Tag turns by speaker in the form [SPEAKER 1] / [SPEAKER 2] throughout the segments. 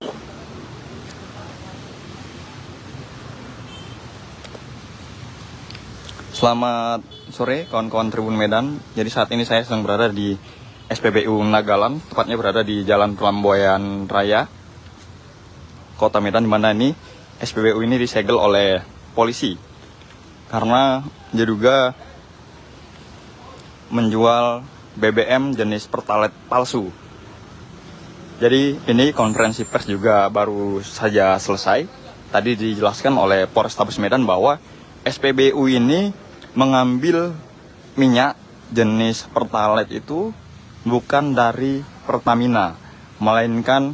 [SPEAKER 1] Selamat sore kawan-kawan Tribun Medan. Jadi saat ini saya sedang berada di SPBU Nagalan, tepatnya berada di Jalan Pelamboyan Raya, Kota Medan, di mana ini SPBU ini disegel oleh polisi karena diduga menjual BBM jenis Pertalite palsu. Jadi ini konferensi pers juga baru saja selesai. Tadi dijelaskan oleh Polrestabes Medan bahwa SPBU ini mengambil minyak jenis Pertalite itu bukan dari Pertamina, melainkan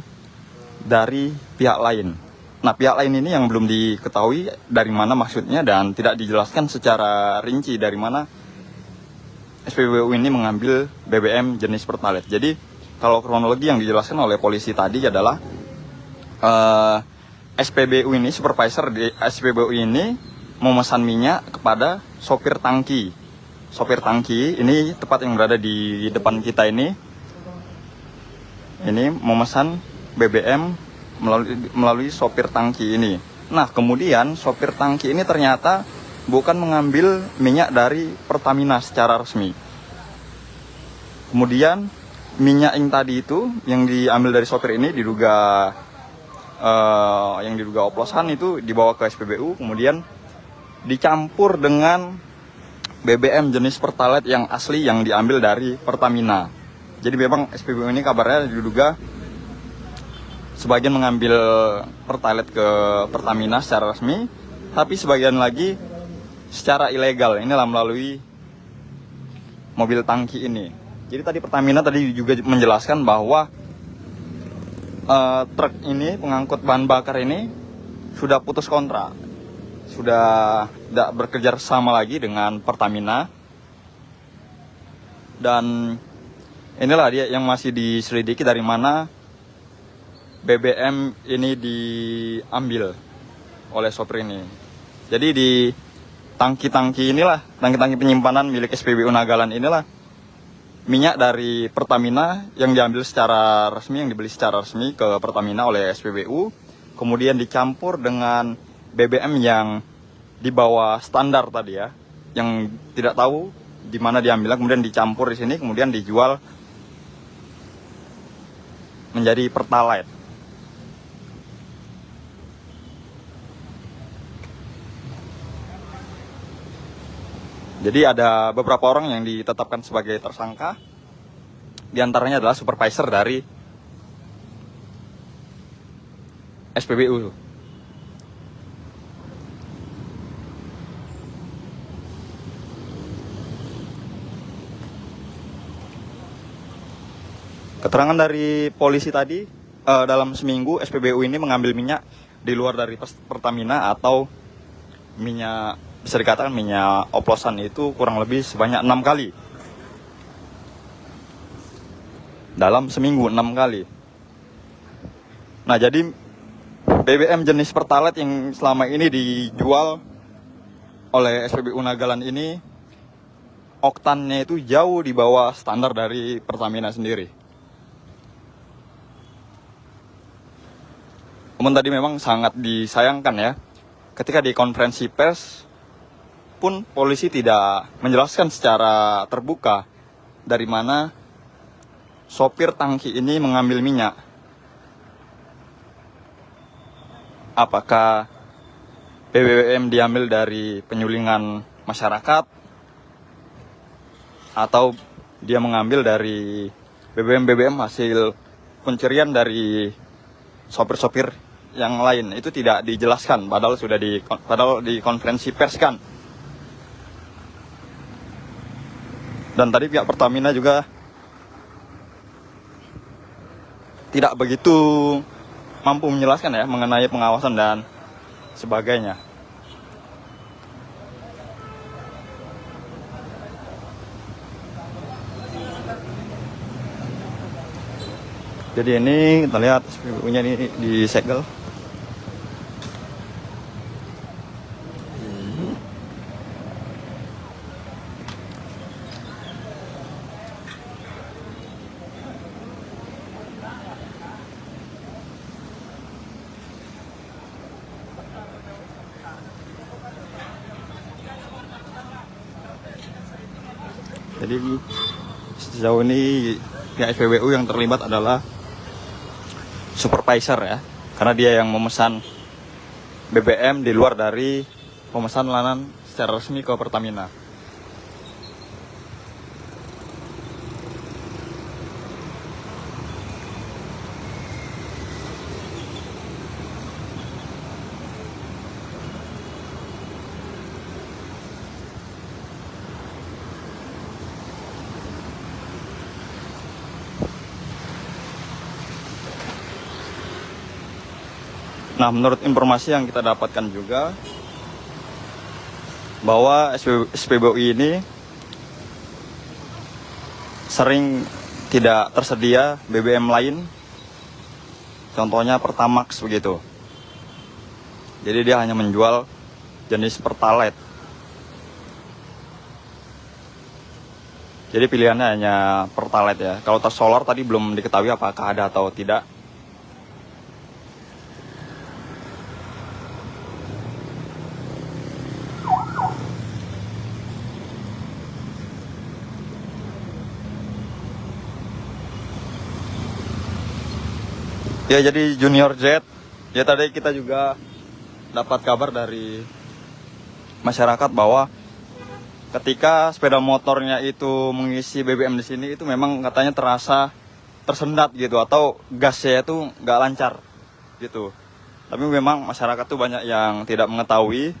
[SPEAKER 1] dari pihak lain. Nah, pihak lain ini yang belum diketahui dari mana maksudnya dan tidak dijelaskan secara rinci dari mana SPBU ini mengambil BBM jenis Pertalite. Jadi, kalau kronologi yang dijelaskan oleh polisi tadi adalah SPBU ini, supervisor di SPBU ini memesan minyak kepada sopir tangki. Sopir tangki ini tepat yang berada di depan kita ini memesan BBM melalui sopir tangki ini. Nah, kemudian sopir tangki ini ternyata bukan mengambil minyak dari Pertamina secara resmi. Kemudian minyak yang tadi itu yang diambil dari sopir ini diduga oplosan itu dibawa ke SPBU, kemudian dicampur dengan BBM jenis Pertalite yang asli yang diambil dari Pertamina. Jadi memang SPBU ini kabarnya diduga sebagian mengambil Pertalite ke Pertamina secara resmi, tapi sebagian lagi secara ilegal, inilah melalui mobil tangki ini. Jadi tadi Pertamina tadi juga menjelaskan bahwa truk ini, pengangkut bahan bakar ini sudah putus kontrak, sudah tidak bekerja sama lagi dengan Pertamina. Dan inilah dia yang masih diselidiki dari mana BBM ini diambil oleh sopir ini. Jadi di tangki-tangki inilah, tangki-tangki penyimpanan milik SPBU Nagalan inilah minyak dari Pertamina yang diambil secara resmi, yang dibeli secara resmi ke Pertamina oleh SPBU, kemudian dicampur dengan BBM yang di bawah standar tadi ya, yang tidak tahu di mana diambil, kemudian dicampur di sini, kemudian dijual menjadi Pertalite. Jadi ada beberapa orang yang ditetapkan sebagai tersangka. Di antaranya adalah supervisor dari SPBU. Keterangan dari polisi tadi, dalam seminggu SPBU ini mengambil minyak di luar dari Pertamina atau minyak, bisa dikatakan minyak oplosan itu kurang lebih sebanyak 6 kali. Dalam seminggu 6 kali. Nah, jadi BBM jenis Pertalite yang selama ini dijual oleh SPBU Nagalan ini oktannya itu jauh di bawah standar dari Pertamina sendiri. Namun tadi memang sangat disayangkan ya, ketika di konferensi pers pun polisi tidak menjelaskan secara terbuka dari mana sopir tangki ini mengambil minyak. Apakah BBM diambil dari penyulingan masyarakat atau dia mengambil dari BBM hasil pencurian dari sopir-sopir yang lain. Itu tidak dijelaskan, padahal di konferensi pers kan. Dan tadi pihak Pertamina juga tidak begitu mampu menjelaskan ya mengenai pengawasan dan sebagainya. Jadi ini kita lihat SPBU-nya ini disegel. Jadi sejauh ini pihak SPBU yang terlibat adalah supervisor ya, karena dia yang memesan BBM di luar dari pemesan layanan secara resmi ke Pertamina. Nah, menurut informasi yang kita dapatkan juga bahwa SPBU ini sering tidak tersedia BBM lain, contohnya Pertamax begitu. Jadi dia hanya menjual jenis Pertalite. Jadi pilihannya hanya Pertalite ya. Kalau tas solar tadi belum diketahui apakah ada atau tidak. Ya, jadi Junior Jet, ya tadi kita juga dapat kabar dari masyarakat bahwa ketika sepeda motornya itu mengisi BBM di sini itu memang katanya terasa tersendat gitu, atau gasnya itu nggak lancar gitu. Tapi memang masyarakat tuh banyak yang tidak mengetahui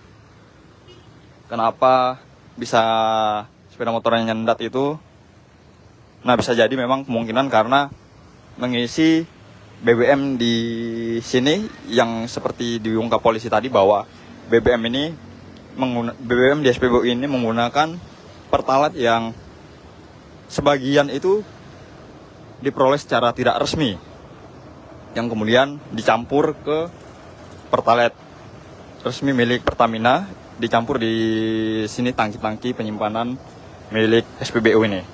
[SPEAKER 1] kenapa bisa sepeda motornya nyendat itu. Nah, bisa jadi memang kemungkinan karena mengisi BBM di sini yang seperti diungkap polisi tadi bahwa BBM di SPBU ini menggunakan Pertalite yang sebagian itu diperoleh secara tidak resmi, yang kemudian dicampur ke Pertalite resmi milik Pertamina, dicampur di sini tangki-tangki penyimpanan milik SPBU ini.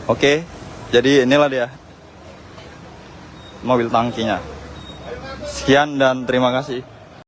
[SPEAKER 1] Oke, jadi inilah dia mobil tangkinya. Sekian dan terima kasih.